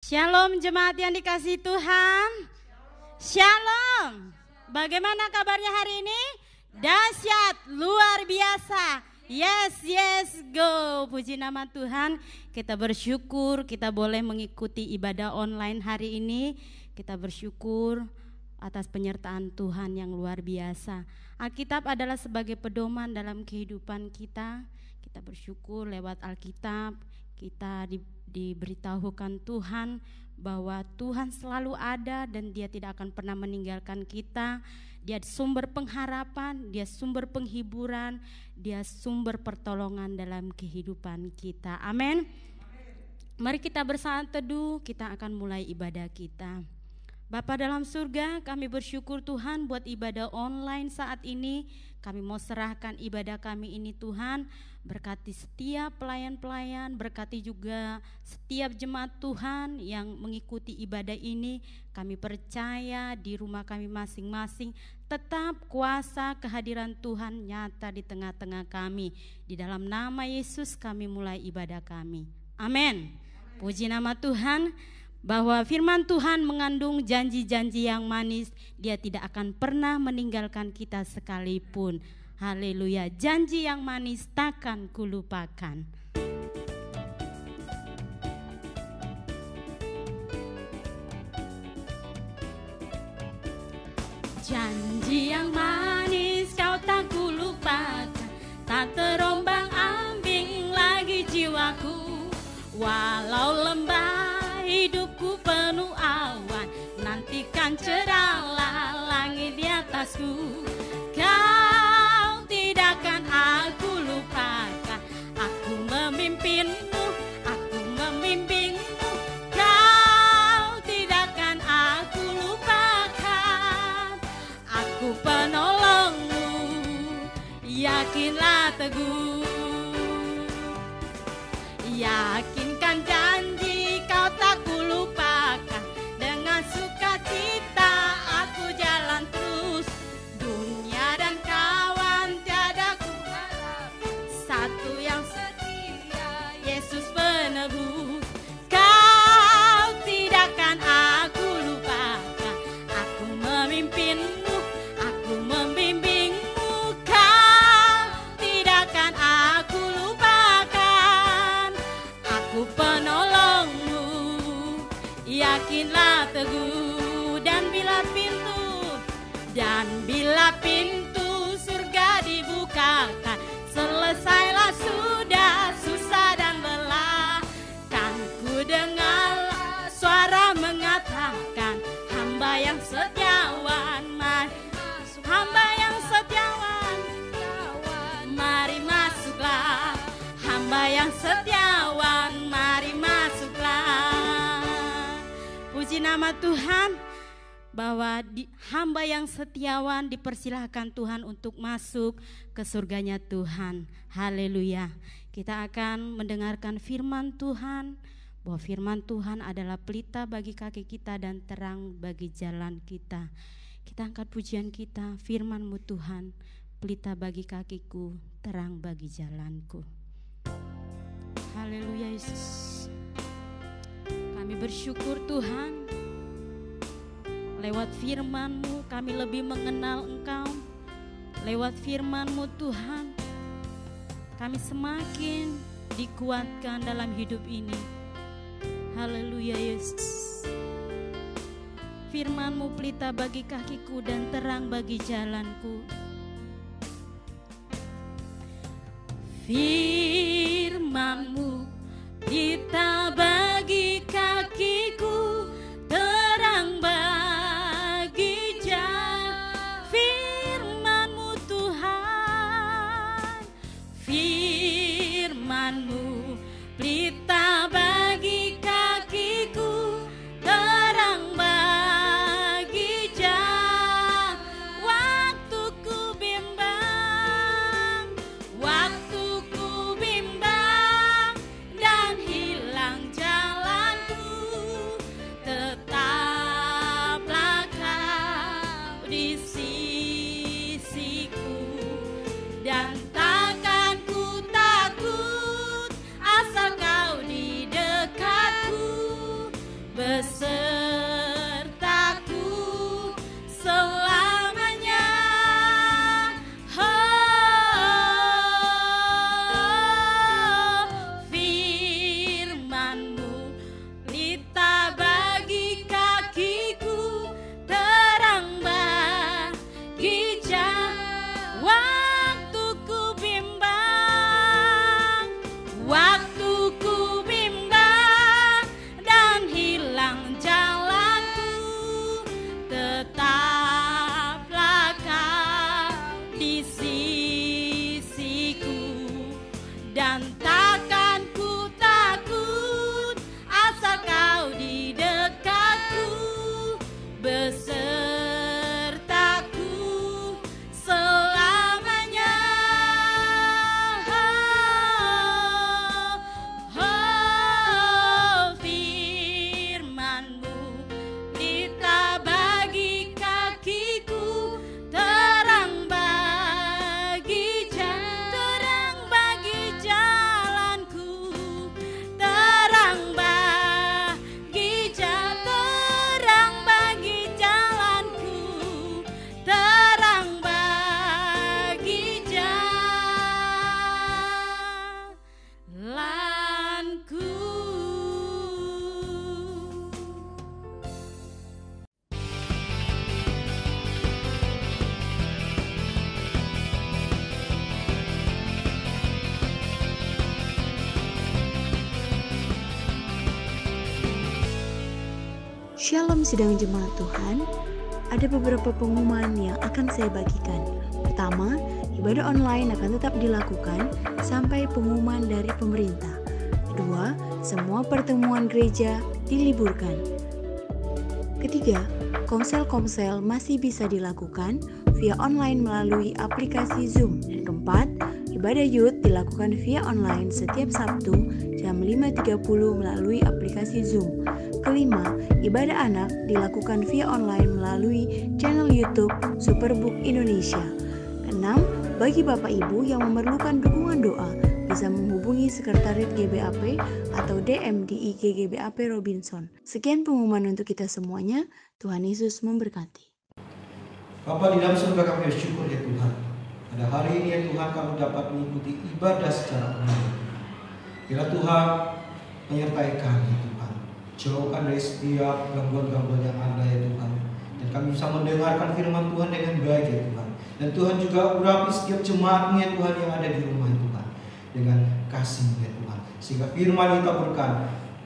Shalom jemaat yang dikasihi Tuhan. Shalom. Bagaimana kabarnya hari ini? Dahsyat, luar biasa. Yes, go. Puji nama Tuhan. Kita bersyukur kita boleh mengikuti ibadah online hari ini. Kita bersyukur atas penyertaan Tuhan yang luar biasa. Alkitab adalah sebagai pedoman dalam kehidupan kita. Kita bersyukur lewat Alkitab kita diberitahukan Tuhan bahwa Tuhan selalu ada dan Dia tidak akan pernah meninggalkan kita. Dia sumber pengharapan, Dia sumber penghiburan, Dia sumber pertolongan dalam kehidupan kita. Amin. Mari kita bersama teduh, kita akan mulai ibadah kita. Bapa dalam surga, kami bersyukur Tuhan buat ibadah online saat ini. Kami mau serahkan ibadah kami ini Tuhan. Berkati setiap pelayan-pelayan, berkati juga setiap jemaat Tuhan yang mengikuti ibadah ini. Kami percaya di rumah kami masing-masing tetap kuasa kehadiran Tuhan nyata di tengah-tengah kami. Di dalam nama Yesus kami mulai ibadah kami. Amin. Puji nama Tuhan. Bahwa firman Tuhan mengandung janji-janji yang manis. Dia tidak akan pernah meninggalkan kita sekalipun. Haleluya, janji yang manis takkan kulupakan. Janji yang manis kau tak kulupakan, tak terombang ambing lagi jiwaku. Walau lembah hidupku penuh awan, nantikan cerahlah langit di atasku. Kau tidak akan aku lupakan, aku memimpinmu, aku membimbingmu. Kau tidak akan aku lupakan, aku penolongmu, yakinlah teguh. Yakinkan janji kau tak kulupakan, dengan sukacita aku jalan terus. Dunia dan kawan tiada kuharap, satu yang setia, Yesus penebus. Kau tidak akan aku lupakan, aku memimpinmu, aku membimbingmu. Kau tidak akan aku lupakan, aku penolongmu, yakinlah teguh. Dan bila pintu surga dibukakan, selesailah sudah susah dan lelah. Kan ku dengar suara mengatakan, hamba yang setiawan, hamba yang setiawan, mari masuklah. Hamba yang setiawan, mari masuklah. Puji nama Tuhan. Bahwa hamba yang setiawan dipersilahkan Tuhan untuk masuk ke surganya Tuhan. Haleluya. Kita akan mendengarkan firman Tuhan, bahwa firman Tuhan adalah pelita bagi kaki kita dan terang bagi jalan kita. Kita angkat pujian kita, firman-Mu Tuhan, pelita bagi kakiku, terang bagi jalanku. Haleluya Yesus. Kami bersyukur Tuhan. Lewat firman-Mu kami lebih mengenal Engkau. Lewat firman-Mu Tuhan, kami semakin dikuatkan dalam hidup ini. Haleluya Yesus. Firman-Mu pelita bagi kakiku dan terang bagi jalanku. Firman-Mu pelita bagi kakiku, terang bagi jalan. Firman-Mu Tuhan, firman-Mu pelita bagi kakiku, terang bagi jalan. Waktuku bimbang dan hilang jalanku, tetaplah Kau di sisiku, dan takkan ku takut asal Kau di dekatku. Shalom sidang jemaat Tuhan, ada beberapa pengumuman yang akan saya bagikan. Pertama, ibadah online akan tetap dilakukan sampai pengumuman dari pemerintah. Kedua, semua pertemuan gereja diliburkan. Ketiga, komsel-komsel masih bisa dilakukan via online melalui aplikasi Zoom. Dan keempat, ibadah youth dilakukan via online setiap Sabtu jam 5.30 melalui aplikasi Zoom. Kelima, ibadah anak dilakukan via online melalui channel YouTube Superbook Indonesia. Keenam, bagi Bapak Ibu yang memerlukan dukungan doa, bisa menghubungi Sekretariat GBAP atau DM di IG GBAP Robinson. Sekian pengumuman untuk kita semuanya. Tuhan Yesus memberkati. Bapa di dalam surga, kami bersyukur ya Tuhan. Pada hari ini ya Tuhan, kami dapat mengikuti ibadah secara online. Bila Tuhan menyertai kami Tuhan, jauhkan dari setiap gangguan-gangguan yang ada ya Tuhan. Dan kami bisa mendengarkan firman Tuhan dengan baik ya Tuhan. Dan Tuhan juga urapi setiap jemaat-Mu ya Tuhan yang ada di rumah ya Tuhan, dengan kasih ya Tuhan. Sehingga firman yang ditaburkan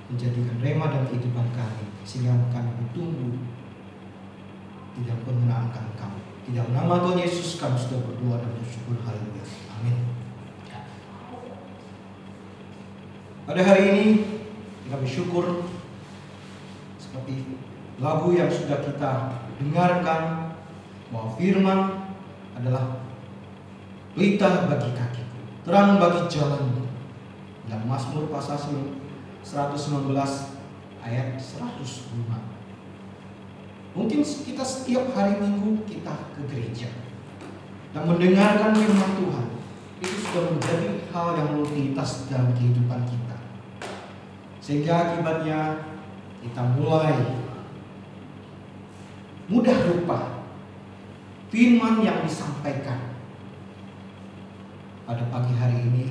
menjadikan rema dan kehidupan kami, sehingga kami bertumbuh di dalam pengenalan kami. Di dalam nama Tuhan Yesus kami sudah berdoa dan bersyukur. Haleluya. Amin. Pada hari ini kita bersyukur seperti lagu yang sudah kita dengarkan, bahwa firman adalah pelita bagi kakiku, terang bagi jalanku. Dalam Mazmur pasal 119 ayat 105. Mungkin kita setiap hari Minggu kita ke gereja dan mendengarkan firman Tuhan, itu sudah menjadi hal yang rutinitas dalam kehidupan kita. Sehingga akibatnya kita mulai mudah lupa firman yang disampaikan pada pagi hari ini,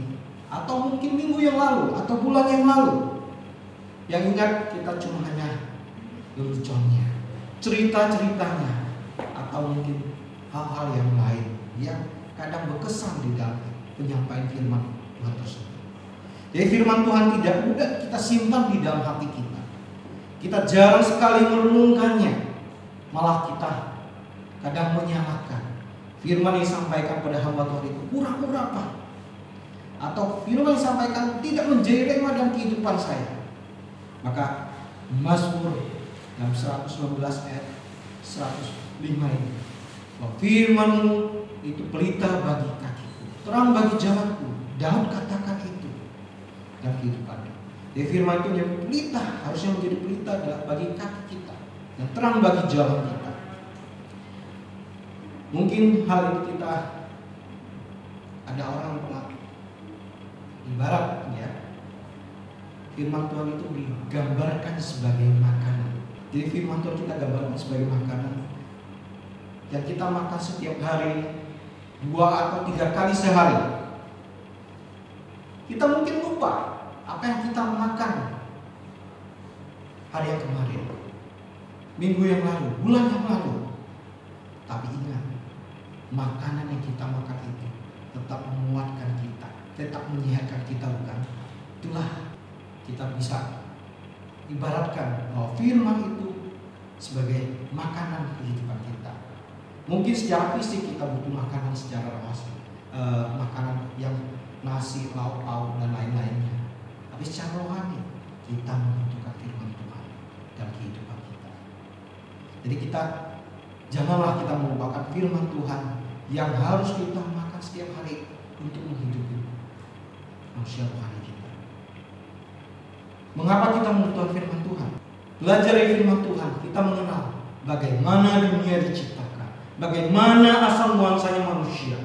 atau mungkin minggu yang lalu, atau bulan yang lalu. Yang ingat kita cuma hanya leluconnya, cerita-ceritanya, atau mungkin hal-hal yang lain yang kadang berkesan di dalam penyampaian firman Tuhan tersebut. Jadi firman Tuhan tidak mudah kita simpan di dalam hati kita. Kita jarang sekali merenungkannya, malah kita kadang menyalahkan firman yang disampaikan pada hamba Tuhan itu kurang apa, atau firman yang disampaikan tidak menjadi rema dalam kehidupan saya. Maka Mazmur dalam 119 ayat 105 ini, bahwa firman-Mu itu pelita bagi kakiku, terang bagi jalanku. Daud katakan itu dalam kehidupannya. Jadi firman itu yang pelita, harusnya menjadi pelita bagi kaki kita dan terang bagi jalan kita. Mungkin hal itu kita, ada orang yang pernah ibarat ya, firman Tuhan itu digambarkan sebagai makanan. Jadi firman Tuhan kita gambarkan sebagai makanan yang kita makan setiap hari 2 atau 3 kali sehari. Kita mungkin lupa apa yang kita makan hari yang kemarin, minggu yang lalu, bulan yang lalu. Tapi ingat, makanan yang kita makan itu tetap menguatkan kita, tetap menyehatkan kita, bukan? Itulah kita bisa ibaratkan bahwa firman itu sebagai makanan kehidupan kita. Mungkin secara fisik kita butuh makanan secara makanan yang nasi, lauk pauk dan lain-lainnya. Tapi secara rohani kita membutuhkan firman Tuhan dalam kehidupan kita. Jadi kita janganlah kita melupakan firman Tuhan yang harus kita makan setiap hari untuk menghidupi manusia rohani kita. Mengapa kita membutuhkan firman Tuhan? Belajar dari firman Tuhan, kita mengenal bagaimana dunia diciptakan, bagaimana asal muasalnya manusia,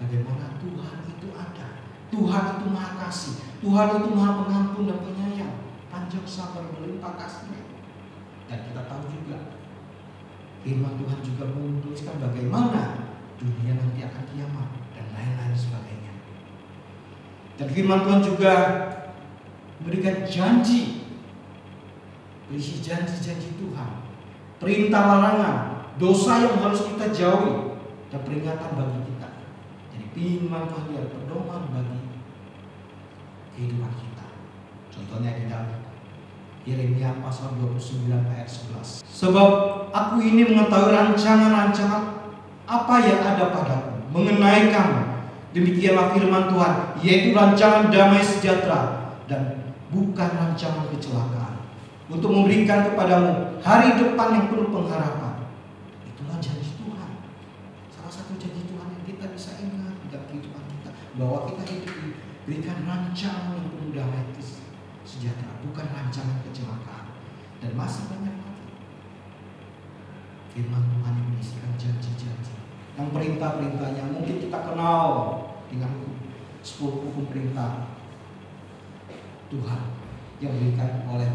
bagaimana Tuhan itu ada. Tuhan itu maha kasih, Tuhan itu maha pengampun dan penyayang, panjang sabar, berlimpah kasih. Dan kita tahu juga firman Tuhan juga menuliskan bagaimana dunia nanti akan kiamat dan lain-lain sebagainya. Dan firman Tuhan juga memberikan janji, berisi janji-janji Tuhan, perintah larangan, dosa yang harus kita jauhi, dan peringatan bagi kita. Jadi firman Tuhan adalah pedoman bagi kehidupan kita. Contohnya di dalam Yeremia pasal 29 ayat 11. Sebab aku ini mengetahui rancangan-rancangan apa yang ada padaku mengenai kamu. Demikianlah firman Tuhan, yaitu rancangan damai sejahtera dan bukan rancangan kecelakaan, untuk memberikan kepadamu hari depan yang penuh pengharapan. Itulah janji Tuhan. Salah satu janji Tuhan yang kita bisa ingat dalam kehidupan kita, bahwa kita hidup diberikan rancangan yang penuh damai sejahtera, bukan rancangan kecelakaan. Dan masih banyak lagi firman Tuhan yang mengisikan janji-janji, yang perintah-perintahnya mungkin kita kenal dengan 10 hukum perintah Tuhan yang diberikan oleh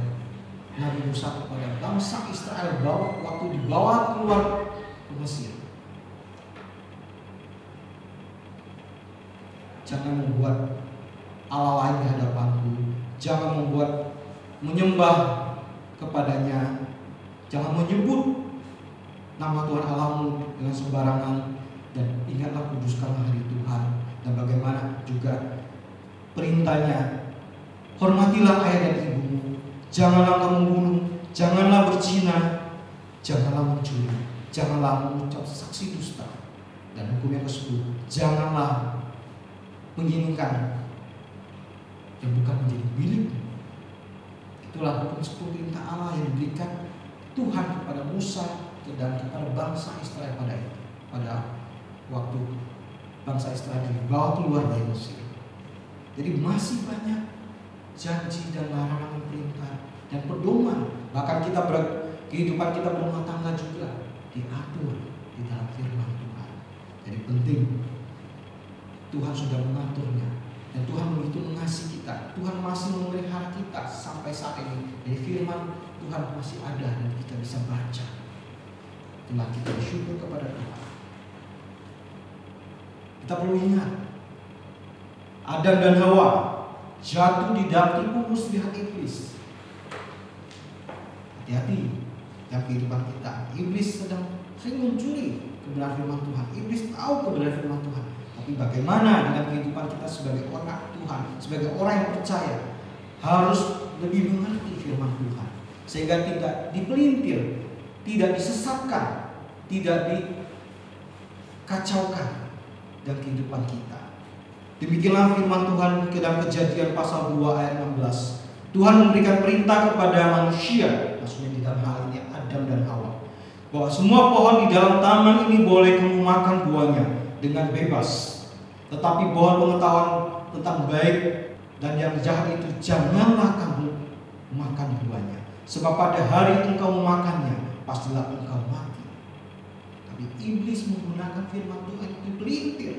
Nabi Musa kepada bangsa Israel waktu dibawa keluar ke Mesir. Jangan membuat Allah lain di hadapanku, jangan menyembah kepadanya, jangan menyebut nama Tuhan Allahmu dengan sembarangan, dan ingatlah kuduskanlah hari Tuhan. Dan bagaimana juga perintahnya, hormatilah ayah dan ibumu, janganlah kamu membunuh, janganlah berzina, janganlah mencuri, janganlah mengucap saksi dusta. Dan hukum yang ke-10, janganlah menginginkan yang bukan menjadi milikmu. Itulah hukum 10 perintah Allah yang diberikan Tuhan kepada Musa dan kepada bangsa Israel pada waktu bangsa Israel dibawa keluar dari Mesir. Jadi masih banyak janji dan larangan, perintah dan pedoman. Bahkan kehidupan kita berumah tangga juga diatur di dalam firman Tuhan. Jadi penting, Tuhan sudah mengaturnya, dan Tuhan begitu mengasihi kita. Tuhan masih memelihara kita sampai saat ini. Jadi firman Tuhan masih ada dan kita bisa baca. Itulah kita bersyukur kepada Tuhan. Kita perlu ingat, Adam dan Hawa jatuh di dalam tipu muslihat iblis. Hati-hati dalam kehidupan kita. Iblis sedang mencuri kebenaran firman Tuhan. Iblis tahu kebenaran firman Tuhan. Tapi bagaimana dalam kehidupan kita sebagai orang Tuhan, sebagai orang yang percaya, harus lebih mengerti firman Tuhan, sehingga tidak dipelintir, tidak disesatkan, tidak dikacaukan dalam kehidupan kita. Demikianlah firman Tuhan dalam Kejadian pasal 2 ayat 16. Tuhan memberikan perintah kepada manusia, maksudnya di dalam hal ini Adam dan Hawa, bahwa semua pohon di dalam taman ini boleh kamu makan buahnya dengan bebas, tetapi pohon pengetahuan tentang baik dan yang jahat itu janganlah kamu makan buahnya, sebab pada hari engkau memakannya pastilah engkau mati. Tapi iblis menggunakan firman Tuhan itu pelintir.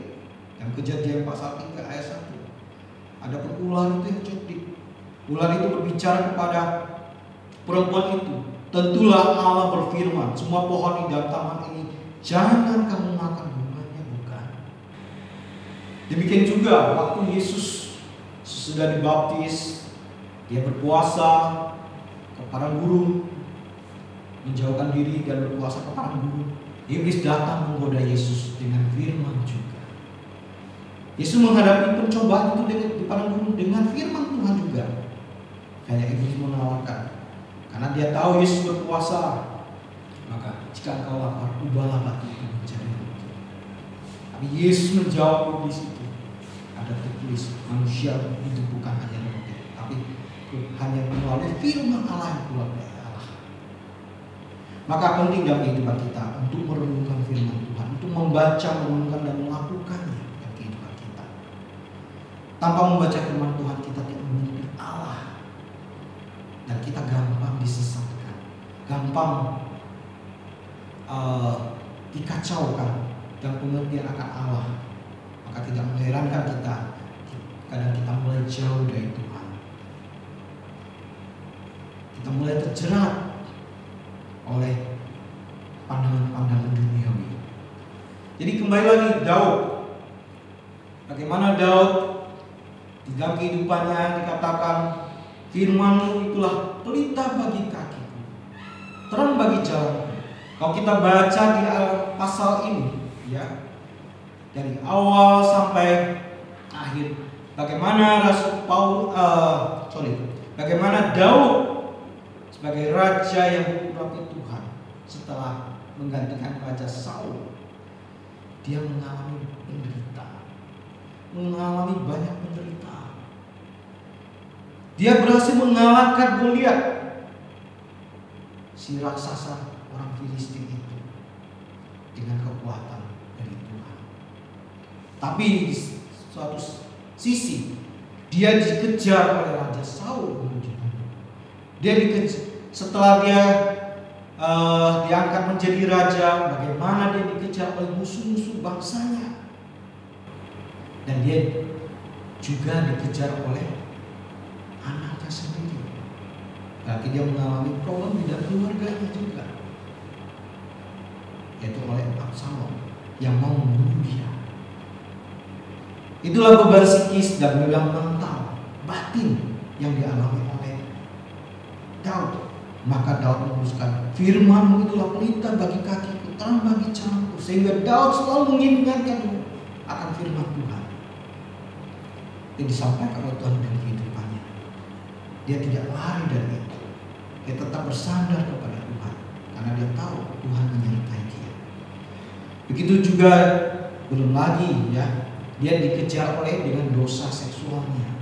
Dan Kejadian pasal 3 ayat 1. Ada ular itu yang cerdik. Ular itu berbicara kepada perempuan itu, tentulah Allah berfirman, semua pohon di dalam taman ini jangan kamu makan buahnya, bukan? Demikian juga waktu Yesus sudah dibaptis, dia berpuasa ke padang gurun, menjauhkan diri dan berpuasa ke padang gurun. Iblis datang menggoda Yesus dengan firman juga. Yesus menghadapi pencobaan itu di padang gurun dengan firman Tuhan juga. Hanya iblis menawarkan, karena dia tahu Yesus berpuasa, maka jika engkau lapar, ubahlah batu itu menjadi roti. Tapi Yesus menjawab iblis itu, ada tertulis, manusia itu bukan hanya roti, tapi hanya melalui firman Allah yang keluar dari Allah. Maka penting dalam kehidupan kita untuk merenungkan firman Tuhan, untuk membaca, merenungkan dan melakukannya dalam kehidupan kita. Tanpa membaca firman Tuhan, kita tidak mengerti Allah, dan kita gampang disesatkan, gampang dikacaukan dan pengertian akan Allah. Maka tidak mengherankan kita kadang kita mulai jauh dari Tuhan, kita mulai terjerat oleh pandangan-pandangan duniawi. Jadi kembali lagi Daud, bagaimana Daud di dalam kehidupannya dikatakan, firman-Mu itulah pelita bagi kakiku, terang bagi jalanku. Kalau kita baca di pasal ini, ya, dari awal sampai akhir, bagaimana bagaimana Daud sebagai raja yang diurapi Tuhan setelah menggantikan Raja Saul, dia mengalami penderitaan, mengalami banyak penderitaan. Dia berhasil mengalahkan Goliat, si raksasa orang Filistin itu, dengan kekuatan dari Tuhan. Tapi di suatu sisi dia dikejar oleh Raja Saul. Dia dikejar setelah dia diangkat menjadi raja. Bagaimana dia dikejar oleh musuh-musuh bangsanya, dan dia juga dikejar oleh anaknya sendiri. Berarti dia mengalami problem di dalam keluarganya juga, yaitu oleh Absalom yang mau membunuh dia. Itulah beban psikis dan beban mental, batin yang dialami oleh Daud. Maka Daud memutuskan, firman-Mu itulah pelita bagi kakiku, terang bagi jalanku. Sehingga Daud selalu mengingatkan akan firman Tuhan yang disampaikan oleh Tuhan dalam kehidupannya. Dia tidak lari dari itu. Dia tetap bersandar kepada Tuhan karena dia tahu Tuhan menyertai dia. Begitu juga belum lagi ya, dia dikejar oleh dengan dosa seksualnya.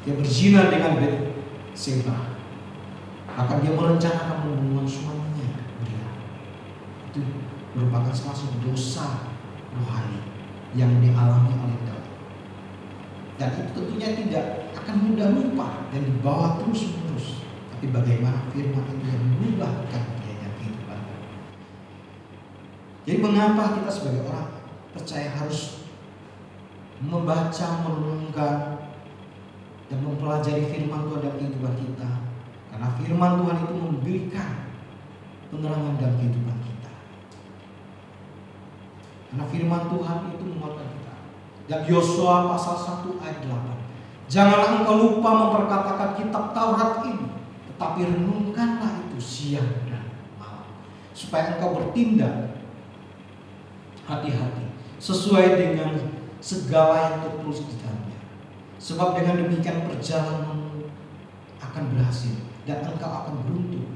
Dia berzina dengan Batseba. Maka dia merencanakan membunuh suaminya. Itu merupakan salah satu dosa rohani yang dialami oleh Daud. Dan itu tentunya tidak akan mudah lupa dan dibawa terus-menerus. Tapi bagaimana firman itu yang mengubahkan kehidupan. Jadi mengapa kita sebagai orang percaya harus membaca, merenungkan, dan mempelajari firman Tuhan dalam kehidupan kita? Karena firman Tuhan itu memberikan penerangan dalam kehidupan kita. Karena firman Tuhan itu menguatkan kita. Dan Yosua pasal 1 ayat 8. Janganlah engkau lupa memperkatakan kitab Taurat ini, tetapi renungkanlah itu siang dan malam, supaya engkau bertindak hati-hati sesuai dengan segala yang tertulis di dalamnya. Sebab dengan demikian perjalananmu akan berhasil dan engkau akan beruntung.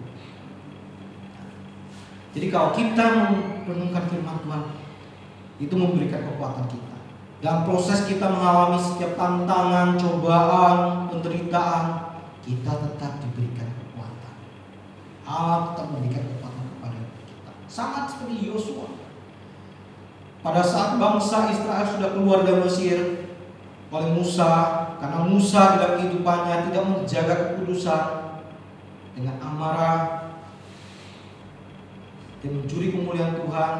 Jadi kalau kita merenungkan firman Tuhan, itu memberikan kekuatan kita. Dalam proses kita mengalami setiap tantangan, cobaan, penderitaan, kita tetap diberikan kekuatan. Allah tetap memberikan kekuatan kepada kita. Sama seperti Yosua. Pada saat bangsa Israel sudah keluar dari Mesir oleh Musa, karena Musa dalam kehidupannya tidak menjaga kekudusan, dengan amarah dia mencuri kemuliaan Tuhan,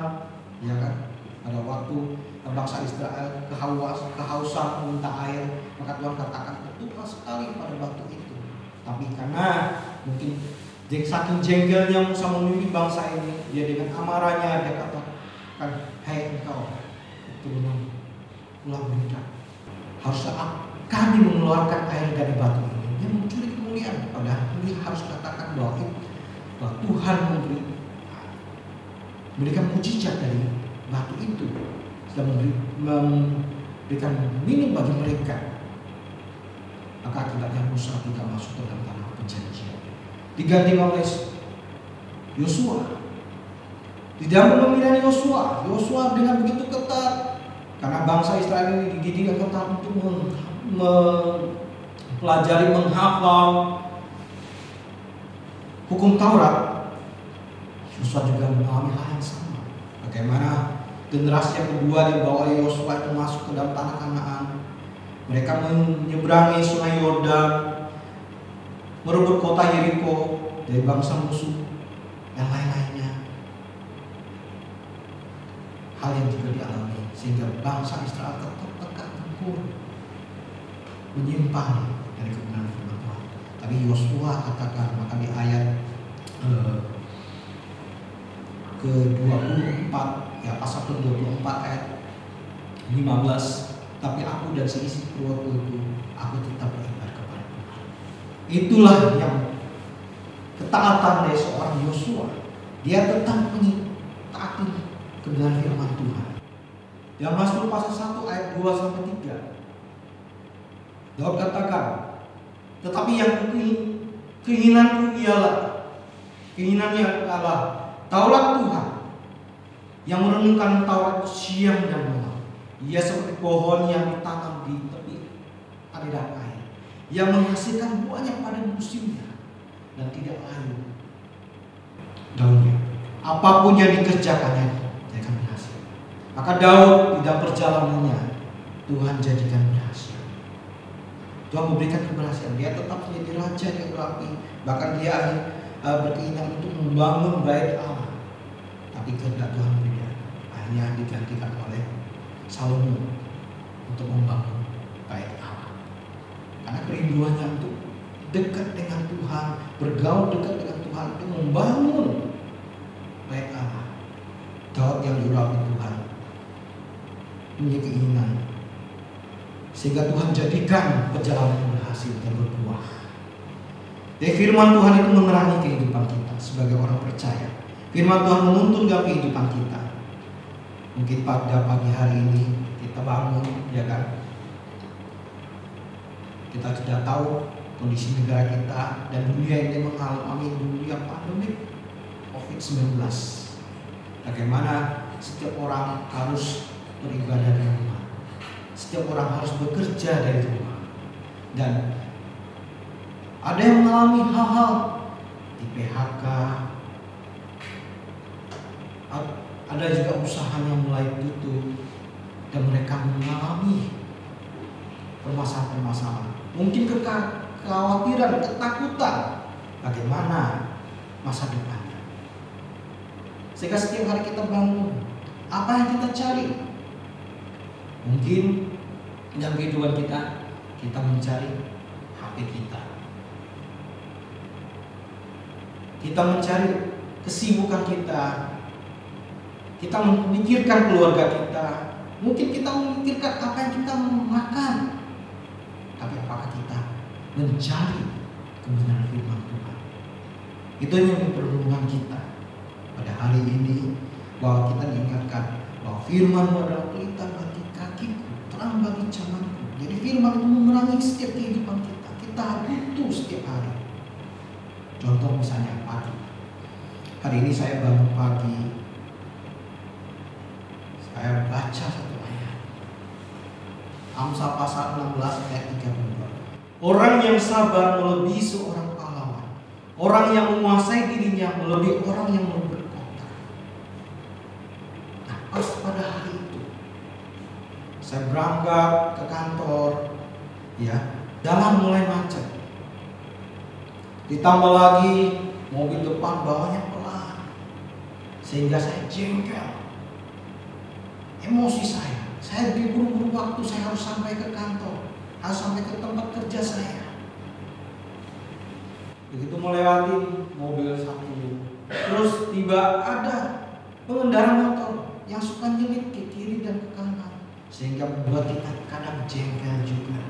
ya kan? Pada waktu bangsa Israel kehausan meminta air, maka Tuhan katakan ketuklah sekali pada waktu itu. Tapi karena mungkin saking jengkelnya Musa memimpin bangsa ini, dia dengan amarahnya dia katakan, hai engkau keturunan ulah benda, haruslah kami mengeluarkan air dari batu ini. Dia mencuri kemuliaan, padahal ini harus katakan bahwa Tuhan memberikan mujizat dari batu itu dan memberikan minum bagi mereka. Maka akibatnya Musa tidak masuk ke dalam tanah perjanjian, diganti oleh Yosua. Tidak memilih Yosua dengan begitu ketat, karena bangsa Israel ini dididik ketat untuk mempelajari, menghafal hukum Taurat. Yosua juga mengalami hal yang sama. Bagaimana generasi yang kedua dibawa oleh Yosua itu masuk ke dalam tanah Kanaan. Mereka menyeberangi sungai Yordan, merebut kota Yeriko dari bangsa musuh dan lain-lainnya. Hal yang juga dialami sehingga bangsa Israel tetap tegak teguh menyimpang dari kebenaran firman Tuhan. Tapi Yosua katakan, maka di ayat ke-24 ya, pasal ke-24 ayat 15, tapi aku dan seisi keluargaku aku tetap beribadah kepada Tuhan. Itulah yang ketaatan dari seorang Yosua. Dia tetap mentaati kebenaran firman Tuhan. Dalam Mazmur pasal 1 ayat 2 sampai 3, Daud katakan, tetapi yang Keinginanku ialah, keinginannya adalah Taurat Tuhan yang merenungkan Taurat siang dan malam. Ia seperti pohon yang ditanam di tepi aliran air, yang menghasilkan buahnya pada musimnya dan tidak layu daunnya. Apapun yang dikerjakannya, dia akan berhasil. Maka Daud di dalam perjalanannya, Tuhan jadikan berhasil. Tuhan memberikan keberhasilan. Dia tetap menjadi raja yang berapi. Bahkan dia berkeinginan untuk membangun bait Allah. Tapi kehendak Tuhan berbeda. Akhirnya digantikan oleh Salomo untuk membangun bait Allah. Karena kerinduannya untuk dekat dengan Tuhan, bergaul dekat dengan Tuhan, untuk membangun bait Allah. Daud yang diurapi Tuhan punya keinginan, sehingga Tuhan jadikan perjalanan berhasil dan berbuah. Jadi firman Tuhan itu menerangi kehidupan kita sebagai orang percaya. Firman Tuhan menuntun dalam kehidupan kita. Mungkin pada pagi hari ini kita bangun, ya kan? Kita sudah tahu kondisi negara kita dan dunia ini mengalami dunia pandemi COVID-19. Bagaimana setiap orang harus beribadah dari rumah, setiap orang harus bekerja dari rumah, dan ada yang mengalami hal-hal di PHK, ada juga usahanya mulai tutup, dan mereka mengalami permasalahan-permasalahan, mungkin kekhawatiran, ketakutan bagaimana masa depannya. Sehingga setiap hari kita bangun, apa yang kita cari? Mungkin dalam kehidupan kita mencari HP kita. Kita mencari kesibukan kita. Kita memikirkan keluarga kita. Mungkin kita memikirkan apa yang kita makan. Tapi apakah kita mencari kebenaran firman Tuhan? Itu yang diperlukan kita pada hari ini, bahwa kita diingatkan bahwa firman adalah pelita bagi kakiku, terang bagi jalanku. Jadi firman itu menerangi setiap kehidupan kita. Kita butuh setiap hari. Contoh misalnya pagi. Hari ini saya bangun pagi, saya baca satu ayat. Amsal pasal 16 ayat 32. Orang yang sabar melebihi seorang pahlawan. Orang yang menguasai dirinya melebihi orang yang berkota. Nah, pas pada hari itu saya berangkat ke kantor, ya, jalan mulai macet. Ditambah lagi mobil depan bawahnya pelan, sehingga saya jengkel. Emosi saya diburu-buru waktu, saya harus sampai ke kantor, harus sampai ke tempat kerja saya. Begitu melewati mobil satu, terus tiba ada pengendara motor yang suka nyelip ke kiri dan ke kanan, sehingga membuat kita kadang jengkel juga.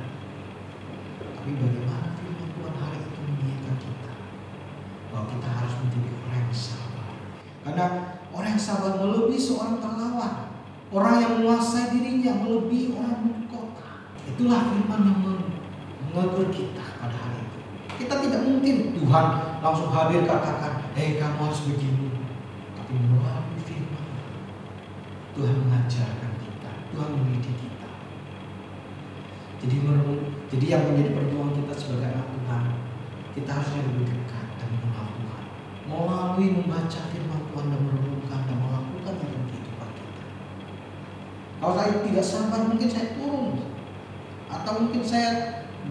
Tapi bagaimana firman Tuhan hari itu mengingatkan kita bahwa kita harus menjadi orang yang sabar. Karena orang yang sabar melebihi seorang pahlawan. Orang yang menguasai dirinya melebihi orang berkota. Itulah firman yang menegur kita pada hari itu. Kita tidak mungkin Tuhan langsung hadir katakan, kamu harus begini. Tapi melalui firman Tuhan mengajarkan kita, Tuhan mendidik kita. Jadi yang menjadi perjuangan kita sebagai anak Tuhan, kita harusnya lebih dekat dan mengenal Tuhan. Melalui membaca firman Tuhan dan merenungkan dan melakukan dalam kehidupan kita. Kalau saya tidak sabar, mungkin saya turun, atau mungkin saya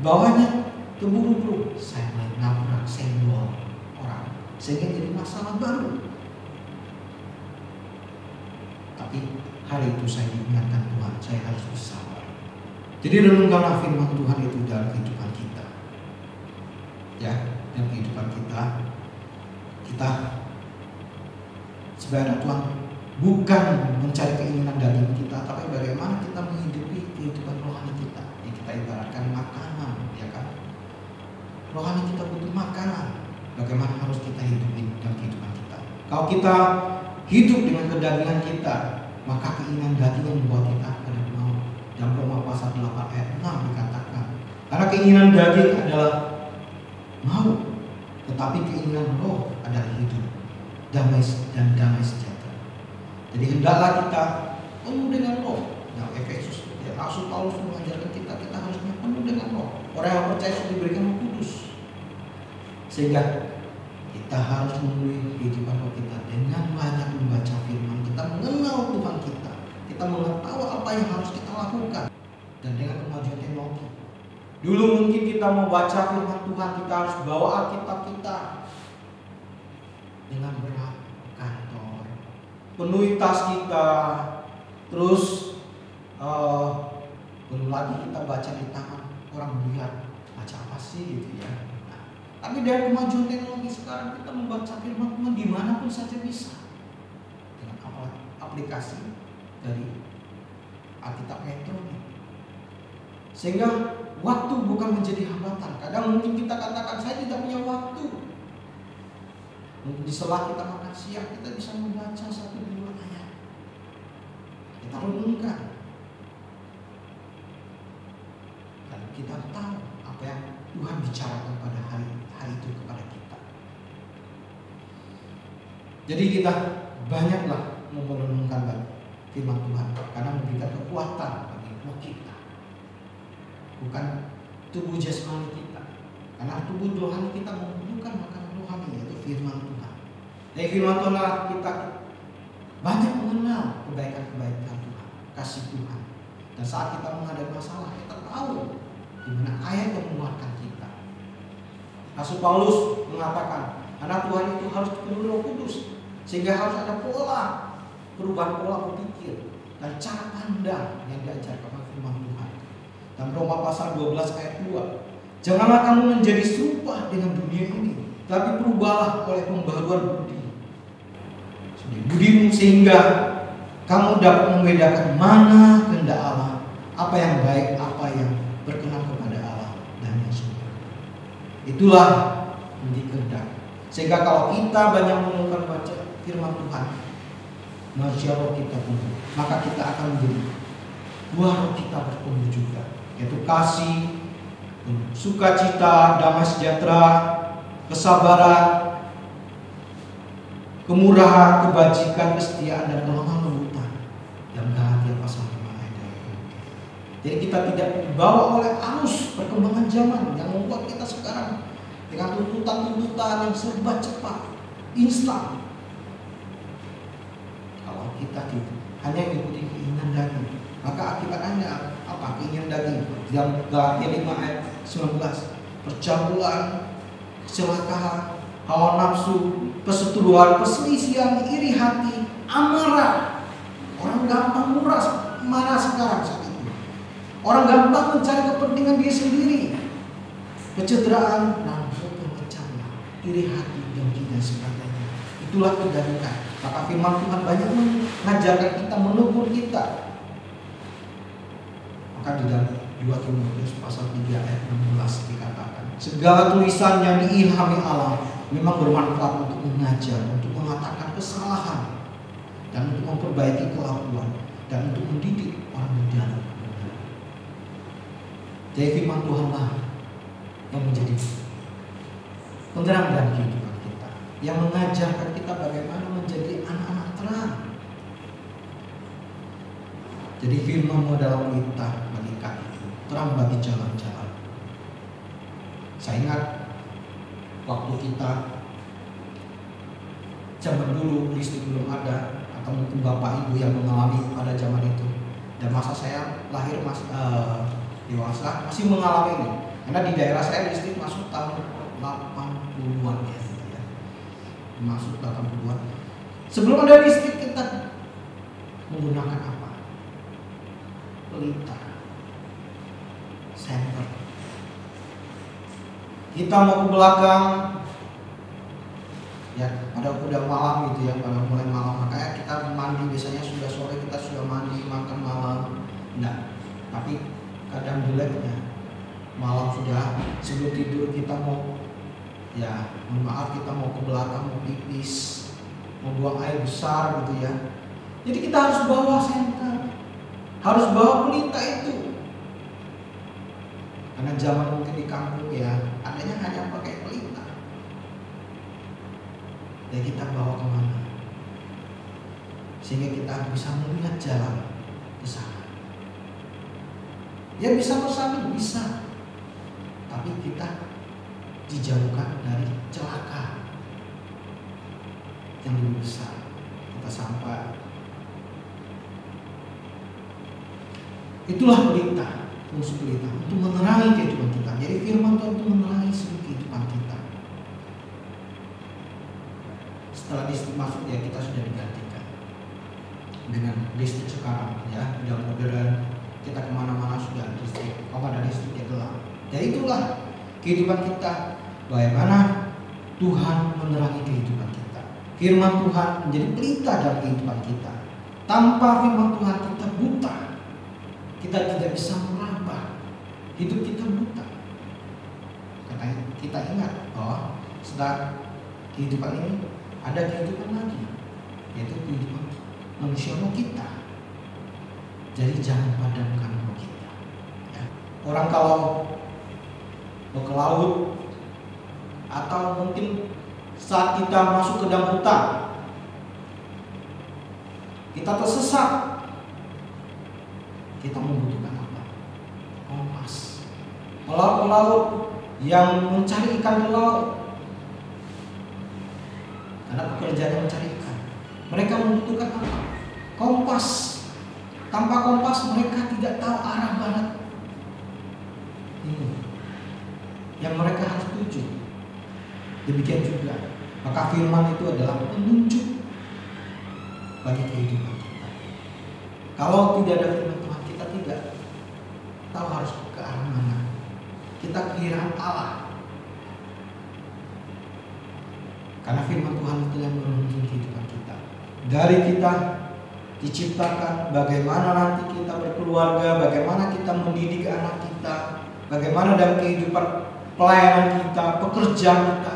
bawanya terburu-buru, saya menabrak, senggol orang, sehingga jadi masalah baru. Tapi hari itu saya diingatkan Tuhan, saya harus bersabar. Jadi renungkanlah firman Tuhan itu dalam kehidupan kita. Ya, dalam kehidupan kita sebagai anak Tuhan bukan mencari keinginan daging kita, tapi bagaimana kita menghidupi kehidupan rohani kita. Ya, kita ibaratkan makanan, ya kan? Rohani kita butuh makanan. Bagaimana harus kita hidupi dalam kehidupan kita? Kalau kita hidup dengan kedagingan kita, maka keinginan daging yang membuat kita akan mau. Dalam Roma pasal 8 ayat 6 dikatakan, karena keinginan daging adalah mau, tetapi keinginan roh adalah hidup, damai dan damai sejahtera. Jadi hendaklah kita penuh dengan roh. Nah, Efesus, ya, Rasul Paulus mengajarkan kita harusnya penuh dengan roh. Orang yang percaya sudah diberikan Roh Kudus, sehingga kita harus memenuhi kehidupan roh kita dengan banyak membaca firman. Kita mengenal Tuhan kita mengetahui apa yang harus kita lakukan, dan dengan kemajuan teknologi. Dulu mungkin kita mau baca firman Tuhan, kita harus bawa Alkitab kita dengan berat kantor, penuhi tas kita, terus belum lagi kita baca di tangan, orang melihat baca apa sih gitu ya. Nah, tapi dari kemajuan teknologi sekarang kita membaca firman Tuhan dimanapun saja bisa dengan aplikasi dari Alkitab elektronik, sehingga waktu bukan menjadi hambatan. Kadang mungkin kita katakan saya tidak punya waktu. Mungkin di sela kita makan siang kita bisa membaca 1-2 ayat. Kita renungkan. Dan kita tahu apa yang Tuhan bicarakan pada hari itu kepada kita. Jadi kita banyaklah merenungkan firman Tuhan, karena memberikan kekuatan bagi roh kita, bukan tubuh jasmani kita. Karena tubuh rohani kita membutuhkan makanan rohani, yaitu firman Tuhan. Dari firman Tuhan kita banyak mengenal kebaikan-kebaikan Tuhan, kasih Tuhan. Dan saat kita menghadapi masalah, kita tahu di mana ayat yang menguatkan kita. Rasul Paulus mengatakan, anak Tuhan itu harus dipenuhi Roh Kudus, sehingga harus ada perubahan pola berpikir dan cara pandang yang diajarkan oleh firman Tuhan. Dan Roma pasal 12 ayat 2, janganlah kamu menjadi serupa dengan dunia ini, tapi berubahlah oleh pembaruan budimu, sehingga kamu dapat membedakan mana kehendak Allah, apa yang baik, apa yang berkenan kepada Allah, dan yang suka. Itulah menjadi kehendak. Sehingga kalau kita banyak merenungkan baca firman Tuhan, manusia roh kita penuh, maka kita akan menjadi buah roh kita bertumbuh juga, yaitu kasih, sukacita, damai sejahtera, kesabaran, kemurahan, kebajikan, kesetiaan, dan kelemah lembutan. Dan Galatia pasal 5 ayat 2. Jadi kita tidak dibawa oleh arus perkembangan zaman yang membuat kita sekarang dengan tuntutan-tuntutan yang serba cepat, instan. Kita hanya mengikuti keinginan daging, maka akibatnya apa? Keinginan daging. Dalam Galatia 5 ayat 19, percambulan, kecelakaan, hawa nafsu, perseteruan, perselisihan, iri hati, amarah. Orang gampang marah sekarang saat itu. Orang gampang mencari kepentingan diri sendiri, kecederaan, dan perpecahan, iri hati, dengki dan sebagainya. Itulah kegaduhan. Maka firman Tuhan banyak mengajarkan kita, menegur kita. Maka di dalam 2 Timotius pasal 3 ayat 16 dikatakan, segala tulisan yang diilhami Allah memang bermanfaat untuk mengajar, untuk mengatakan kesalahan, dan untuk memperbaiki kelakuan, dan untuk mendidik orang berjalan benar. Jadi firman Tuhanlah yang menjadi penerang dalam kehidupan kita, yang mengajarkan kita bagaimana menjadi anak-anak terang. Jadi firman adalah pelita bagi kaki, terang bagi jalan-jalan. Saya ingat waktu kita zaman dulu listrik belum ada, atau mungkin bapak ibu yang mengalami pada zaman itu, dan masa saya lahir dewasa masih mengalami ini. Karena di daerah saya listrik masuk tahun 80-an ya, masuk 80-an. Sebelum ada listrik kita menggunakan apa? Pelita, senter. Kita mau ke belakang, ya pada udah malam gitu ya, pada mulai malam, makanya kita mandi biasanya sudah sore, kita sudah mandi, makan malam. Nah, tapi kadang jeleknya malam sudah sebelum tidur kita mau, ya mohon maaf, kita mau ke belakang, mau pipis, mau buang air besar gitu ya. Jadi kita harus bawa senter, harus bawa pelita itu. Karena zaman mungkin di kampung ya adanya hanya pakai pelita. dan kita bawa kemana, sehingga kita bisa melihat jalan ke sana. Dia bisa bersama, bisa, tapi kita dijauhkan dari celaka yang lebih besar. Kita sampai. Itulah pelita, fungsi pelita untuk menerangi kehidupan kita. Jadi firman Tuhan itu menerangi seluruh kehidupan kita. Setelah listrik masuk ya kita sudah digantikan dengan listrik sekarang ya, udah modern, kita kemana-mana sudah ada listrik. Kalau ada listrik ya gelap. Ya itulah kehidupan kita. Bagaimana Tuhan menerangi kehidupan kita. Firman Tuhan menjadi pelita dalam kehidupan kita. Tanpa firman Tuhan kita buta. Kita tidak bisa merambah. Hidup kita buta. Karena kita ingat bahwa setelah kehidupan ini ada kehidupan lagi, yaitu kehidupan manusia kita. Jadi jangan padamkan roh kita. Ya. Orang kalau mau ke laut atau mungkin saat kita masuk ke dalam hutan, kita tersesat, kita membutuhkan apa? Kompas. Pelaut yang mencari ikan di laut, karena pekerjaannya mencari ikan, mereka membutuhkan apa? Kompas. Tanpa kompas mereka tidak tahu arah barat ini yang mereka harus tuju. Demikian juga, maka firman itu adalah penunjuk bagi kehidupan kita. Kalau tidak ada firman Tuhan, kita tidak tahu harus ke arah mana. Kita kehilangan Allah. Karena firman Tuhan itu yang menuntun kehidupan kita. Dari kita diciptakan, bagaimana nanti kita berkeluarga, bagaimana kita mendidik anak kita, bagaimana dalam kehidupan pelayanan kita, pekerjaan kita.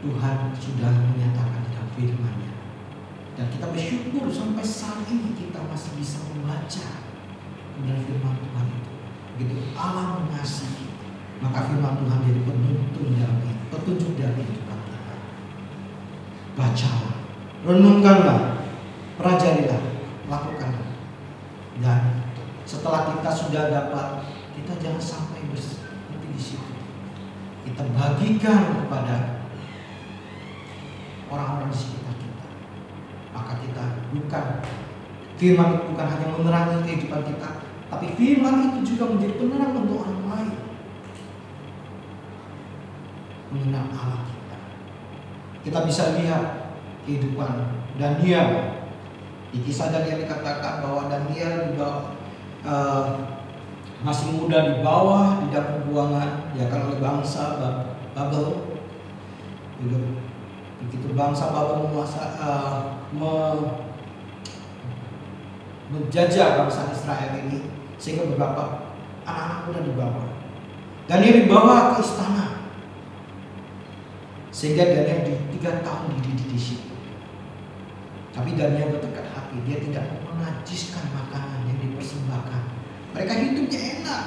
Tuhan sudah menyatakan dalam firman-Nya. Dan kita bersyukur sampai saat ini kita masih bisa membaca kebenaran firman Tuhan itu. Begitu Allah mengasihi, maka firman Tuhan jadi petunjuk dalam kehidupan kita. Bacalah, renungkanlah, pelajarilah, lakukanlah. Dan setelah kita sudah dapat, kita jangan sampai berhenti di situ. Kita bagikan kepada orang-orang di sekitar kita. Maka kita firman itu bukan hanya menerangi kehidupan kita, tapi firman itu juga menjadi penerang untuk orang lain. Mengenal Allah kita. Kita bisa lihat kehidupan Daniel. Di kisah Daniel dikatakan bahwa Daniel masih muda di bawah di dalam pembuangan ya kan oleh bangsa Babel. Begitu bangsa Babel menjajah bangsa Israel ini, sehingga beberapa anak-anak muda dibawa. Daniel dibawa ke istana, sehingga Daniel 3 tahun dididik di situ. Tapi Daniel bertekad hati, dia tidak menajiskan makanan yang dipersembahkan. Mereka hidupnya enak,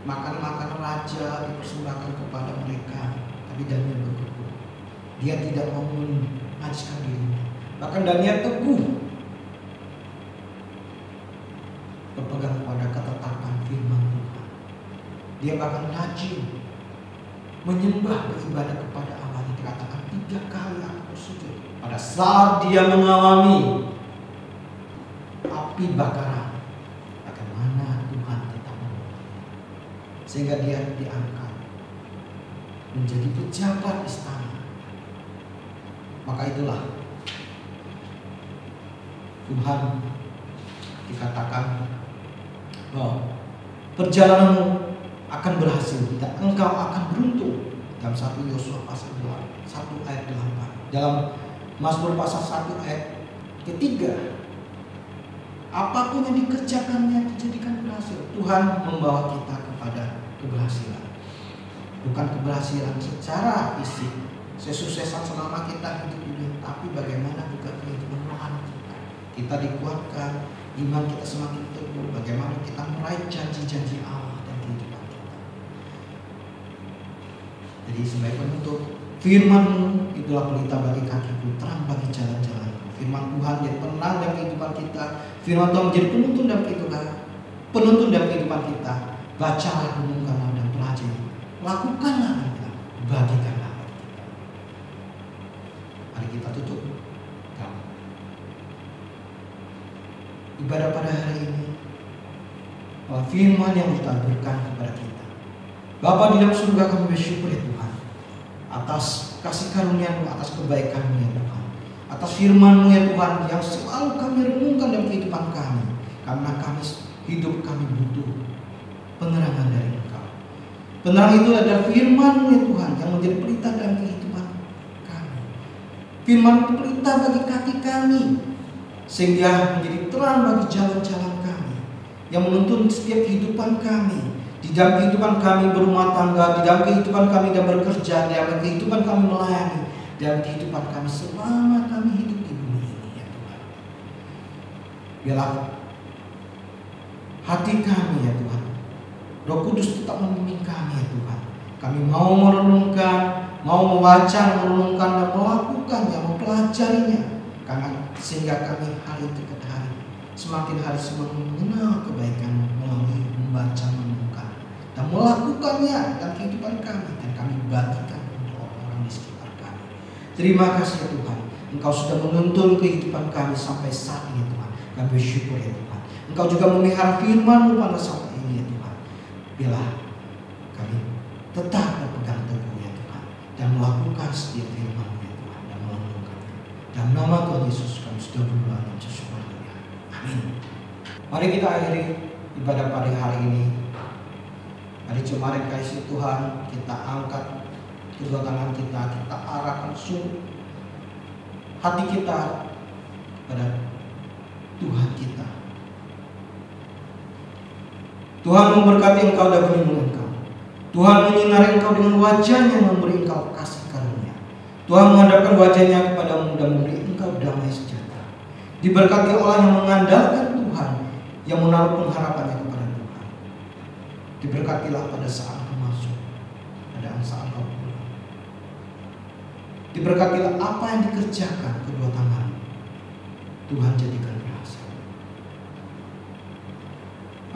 makan raja dipersembahkan kepada mereka. Tapi Daniel berkukuh, dia tidak mau menajiskan dirinya. Bahkan Daniel teguh berpegang pada ketetapan firman Tuhan. Dia bahkan rajin menyembah, beribadah kepada Allah. Dikatakan 3 kali aku bersujud. Pada saat dia mengalami api bakaran, bagaimana Tuhan tetap menolong, sehingga dia diangkat menjadi pejabat istana. Maka itulah Tuhan dikatakan bahwa perjalananmu akan berhasil dan engkau akan beruntung. Dalam 1 Yosua pasal 1 ayat 8. Dalam Mazmur pasal 1 ayat ketiga, apapun yang dikerjakannya dijadikan berhasil. Tuhan membawa kita kepada keberhasilan. Bukan keberhasilan secara fisik, kesuksesan selama kita hidup ini, tapi bagaimana juga kehidupan rohani kita. Kita dikuatkan, iman kita semakin teguh, bagaimana kita meraih janji-janji Allah dan kehidupan kita. Jadi sebagai penutup, Firman-Mu itulah pelita bagi kakiku, terang bagi jalan-jalanku. Firman Tuhan jadi penenang dalam kehidupan kita. Firman Tuhan menjadi penuntun dalam kehidupan kita. Bacalah, renungkanlah, dan pelajari. Lakukanlah kita, bagikanlah kita. Mari kita tutup ibadah pada hari ini. Firman yang ditaburkan kepada kita. Bapa di dalam surga, kami bersyukur ya Tuhan atas kasih karunia-Mu, atas kebaikan-Mu ya Tuhan, atas firman-Mu ya Tuhan yang selalu kami renungkan dalam kehidupan kami. Karena hidup kami butuh penerangan dari Engkau. Penerangan itu adalah firman-Mu ya Tuhan yang menjadi pelita dalam kehidupan kami. Firman pelita bagi kaki kami, sehingga menjadi terang bagi jalan-jalan kami, yang menuntun setiap kehidupan kami. Di dalam kehidupan kami berumah tangga, di dalam kehidupan kami dan bekerja, di dalam kehidupan kami melayani, dalam kehidupan kami selama kami hidup di bumi ini ya Tuhan. Biarlah hati kami ya Tuhan, Roh Kudus tetap membimbing kami ya Tuhan. Kami mau merenungkan, mau membaca, merenungkan dan melakukannya, mempelajarinya, karena sehingga kami hari ke hari semakin hari semakin mengenal kebaikan melalui membaca, dan melakukannya dalam kehidupan kami, dan kami bagikan untuk orang-orang di sekitar kami. Terima kasih ya Tuhan, Engkau sudah menuntun kehidupan kami sampai saat ini Tuhan. Kami bersyukur ya Tuhan. Engkau juga memelihara firman-Mu pada saat ini ya Tuhan. Biarlah kami tetap berpegang teguh ya Tuhan, dan melakukan setiap firman-Mu ya Tuhan, dan melakukannya. Dalam nama Tuhan Yesus kami sudah berdoa dan bersyukur. Amin. Mari kita akhiri ibadah pada hari ini. Mari jemaat kasih Tuhan, kita angkat kedua tangan kita arahkan hati kita pada Tuhan kita. Tuhan memberkati engkau dan melindungi engkau. Tuhan menyinari engkau dengan wajah-Nya, memberi engkau kasih karunia. Tuhan menghadapkan wajah-Nya kepadamu dan memberi engkau damai sejahtera. Diberkati orang yang mengandalkan Tuhan, yang menaruh pengharapannya kepada Tuhan. Diberkatilah pada saat kau masuk, pada saat kau pulang. Diberkatilah apa yang dikerjakan kedua tangan. Tuhan jadikan berhasil.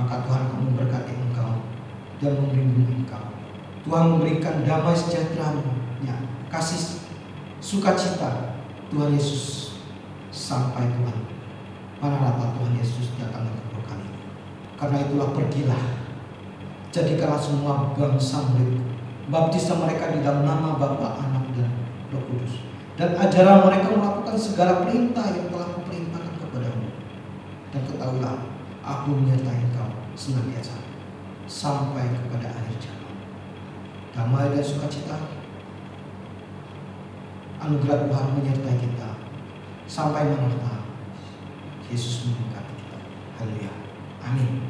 Maka Tuhan akan memberkati engkau dan melindungi engkau. Tuhan memberikan damai sejahtera-Nya, kasih sukacita Tuhan Yesus sampai Tuhan Maranatha, Tuhan Yesus datang kedua kali. Karena itulah pergilah, jadikanlah semua bangsa murid, baptislah mereka di dalam nama Bapa, Anak dan Roh Kudus, dan ajarlah mereka melakukan segala perintah yang telah kuperintahkan kepadamu. Dan ketahuilah, aku menyertai engkau senantiasa sampai kepada akhir zaman. Damai dan sukacita, anugerah Tuhan menyertai kita sampai Maranatha. Yesus memberkati kita. Haleluya. Amin.